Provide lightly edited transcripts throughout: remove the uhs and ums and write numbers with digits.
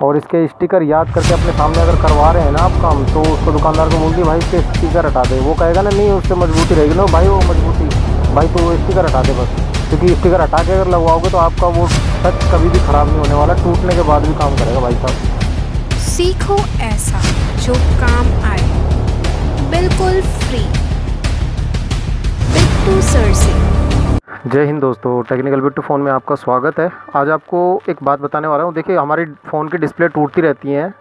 और इसके स्टिकर याद करके अपने सामने अगर करवा रहे हैं ना आप काम, तो उसको दुकानदार को बोल दिए भाई इसके स्टिकर हटा दे। वो कहेगा ना नहीं उससे मजबूती रहेगी ना भाई, वो मजबूती भाई तो वो स्टिकर हटा दे बस। क्योंकि स्टिकर हटा के अगर लगवाओगे तो आपका वो टच कभी भी ख़राब नहीं होने वाला, टूटने के बाद भी काम करेगा भाई साहब। सीखो ऐसा जो काम आए, बिल्कुल फ्री। बिट्टू सर से। जय हिंद दोस्तों, टेक्निकल बिट्टू फ़ोन में आपका स्वागत है। आज आपको एक बात बताने वाला हूँ। देखिए हमारी फ़ोन की डिस्प्ले टूटती रहती हैं,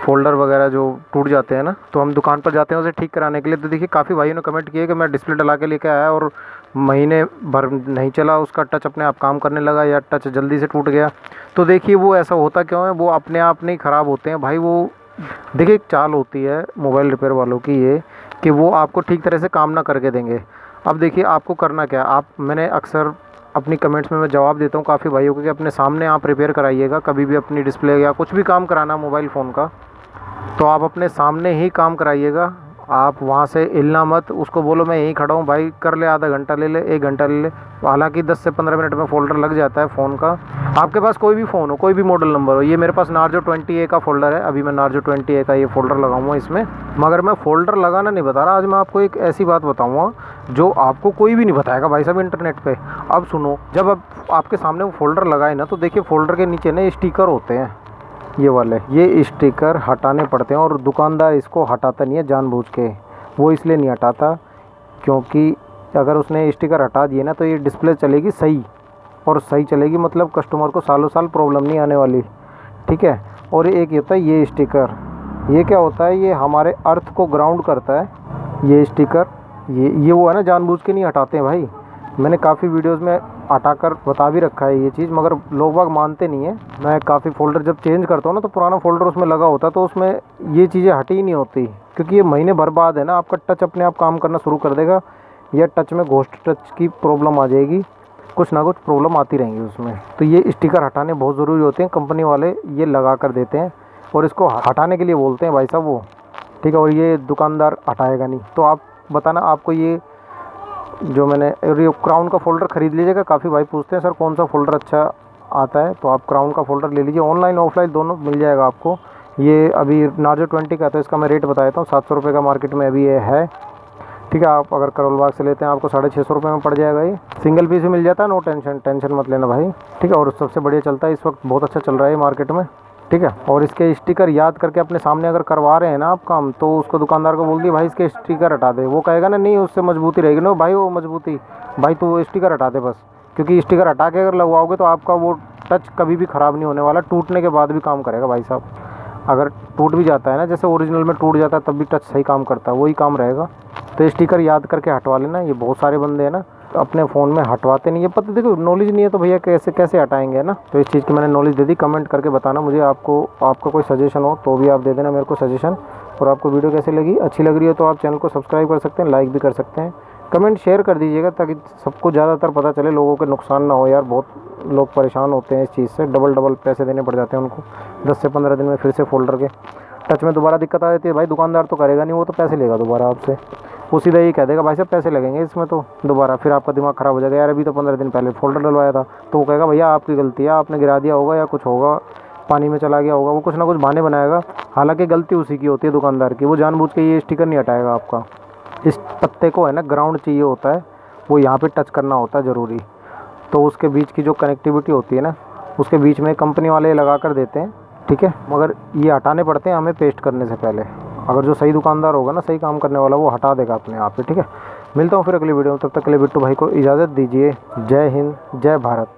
फोल्डर वगैरह जो टूट जाते हैं ना, तो हम दुकान पर जाते हैं उसे ठीक कराने के लिए। तो देखिए काफ़ी भाइयों ने कमेंट किए कि मैं डिस्प्ले डला के लेके आया और महीने भर नहीं चला, उसका टच अपने आप काम करने लगा या टच जल्दी से टूट गया। तो देखिए वो ऐसा होता क्यों है, वो अपने आप नहीं ख़राब होते हैं भाई। वो देखिए एक चाल होती है मोबाइल रिपेयर वालों की ये, कि वो आपको ठीक तरह से काम ना करके देंगे। अब देखिए आपको करना क्या, मैंने अक्सर अपनी कमेंट्स में मैं जवाब देता हूँ काफ़ी भाइयों को कि अपने सामने आप रिपेयर कराइएगा कभी भी अपनी डिस्प्ले या कुछ भी काम कराना मोबाइल फ़ोन का, तो आप अपने सामने ही काम कराइएगा। आप वहाँ से हिलना मत, उसको बोलो मैं यहीं खड़ा हूँ भाई, कर ले, आधा घंटा ले ले, 1 घंटा ले ले। हालांकि 10 से 15 मिनट में फ़ोल्डर लग जाता है फ़ोन का। आपके पास कोई भी फ़ोन हो, कोई भी मॉडल नंबर हो, ये मेरे पास नार्जो 20A का फ़ोल्डर है। अभी मैं नार्जो 20A का ये फ़ोल्डर लगाऊंगा इसमें। मगर मैं फ़ोल्डर लगाना नहीं बता रहा, आज मैं आपको एक ऐसी बात बताऊँगा जो आपको कोई भी नहीं बताएगा भाई साहब इंटरनेट पर। अब सुनो, जब अब आपके सामने वो फ़ोल्डर लगाए ना, तो देखिए फ़ोल्डर के नीचे ना ये स्टिकर होते हैं, ये वाले, ये स्टिकर हटाने पड़ते हैं। और दुकानदार इसको हटाता नहीं है जानबूझ के। वो इसलिए नहीं हटाता क्योंकि अगर उसने स्टिकर हटा दिए ना, तो ये डिस्प्ले चलेगी सही, और सही चलेगी मतलब कस्टमर को सालों साल प्रॉब्लम नहीं आने वाली, ठीक है। और एक ये होता है ये स्टिकर, ये क्या होता है, ये हमारे अर्थ को ग्राउंड करता है ये स्टिकर। ये वो है ना, जानबूझ के नहीं हटाते हैं भाई। मैंने काफ़ी वीडियोस में हटाकर बता भी रखा है ये चीज़, मगर लोग बाग मानते नहीं है। मैं काफ़ी फ़ोल्डर जब चेंज करता हूँ ना, तो पुराना फ़ोल्डर उसमें लगा होता है, तो उसमें ये चीज़ें हटी ही नहीं होती। क्योंकि ये महीने भर बाद है ना, आपका टच अपने आप काम करना शुरू कर देगा, या टच में घोस्ट टच की प्रॉब्लम आ जाएगी, कुछ ना कुछ प्रॉब्लम आती रहेंगी उसमें। तो ये स्टिकर हटाने बहुत ज़रूरी होते हैं, कंपनी वाले ये लगा कर देते हैं और इसको हटाने के लिए बोलते हैं भाई साहब वो, ठीक है। और ये दुकानदार हटाएगा नहीं। तो आप बताना, आपको ये जो मैंने ये क्राउन का फ़ोल्डर ख़रीद लीजिएगा। काफ़ी भाई पूछते हैं सर कौन सा फ़ोल्डर अच्छा आता है, तो आप क्राउन का फ़ोल्डर ले लीजिए, ऑनलाइन ऑफलाइन दोनों मिल जाएगा आपको। ये अभी नार्जो 20 का, तो इसका मैं रेट बता देता हूँ, 700 रुपये का मार्केट में अभी ये है, ठीक है। आप अगर करोल बाग से लेते हैं आपको 650 रुपये में पड़ जाएगा। ये सिंगल पीस भी मिल जाता है, नो टेंशन मत लेना भाई, ठीक है। और सबसे बढ़िया चलता है इस वक्त, बहुत अच्छा चल रहा है मार्केट में, ठीक है। और इसके स्टिकर याद करके अपने सामने अगर करवा रहे हैं ना आप काम, तो उसको दुकानदार को बोल दिए भाई इसके स्टिकर हटा दे। वो कहेगा ना नहीं उससे मजबूती रहेगी ना भाई, वो मजबूती भाई तो वो स्टिकर हटा दे बस। क्योंकि स्टिकर हटा के अगर लगवाओगे तो आपका वो टच कभी भी ख़राब नहीं होने वाला, टूटने के बाद भी काम करेगा भाई साहब। अगर टूट भी जाता है ना, जैसे ओरिजिनल में टूट जाता है तब भी टच सही काम करता है, वही काम रहेगा। तो स्टिकर याद करके हटवा लेना। ये बहुत सारे बंदे हैं ना अपने फ़ोन में हटवाते नहीं है, पता देखो नॉलेज नहीं है तो भैया कैसे हटाएंगे ना। तो इस चीज़ की मैंने नॉलेज दे दी। कमेंट करके बताना मुझे, आपका कोई सजेशन हो तो भी आप दे देना मेरे को सजेशन। और आपको वीडियो कैसे लगी, अच्छी लग रही है तो आप चैनल को सब्सक्राइब कर सकते हैं, लाइक भी कर सकते हैं, कमेंट शेयर कर दीजिएगा ताकि सबको ज़्यादातर पता चले, लोगों के नुकसान ना हो यार। बहुत लोग परेशान होते हैं इस चीज़ से, डबल पैसे देने पड़ जाते हैं उनको 10 से 15 दिन में फिर से फ़ोल्डर के टच में दोबारा दिक्कत आ जाती है। भाई दुकानदार तो करेगा नहीं, वो तो पैसे लेगा दोबारा आपसे, वो सीधा ये कह देगा भाई साहब पैसे लगेंगे इसमें, तो दोबारा फिर आपका दिमाग ख़राब हो जाएगा, यार अभी तो 15 दिन पहले फ़ोल्डर डलवाया था। तो वो कहेगा भैया आपकी गलती है, आपने गिरा दिया होगा या कुछ होगा, पानी में चला गया होगा, वो कुछ ना कुछ बहाने बनाएगा। हालांकि गलती उसी की होती है दुकानदार की, वो जानबूझ के ये स्टिकर नहीं हटाएगा आपका। इस पत्ते को है ना ग्राउंड चाहिए होता है, वो यहाँ पे टच करना होता है ज़रूरी। तो उसके बीच की जो कनेक्टिविटी होती है ना, उसके बीच में कंपनी वाले लगा कर देते हैं, ठीक है। मगर ये हटाने पड़ते हैं हमें पेस्ट करने से पहले। अगर जो सही दुकानदार होगा ना, सही काम करने वाला, वो हटा देगा अपने आप पे, ठीक है। मिलता हूँ फिर अगली वीडियो में, तब तक के लिए बिट्टू भाई को इजाज़त दीजिए। जय हिंद, जय भारत।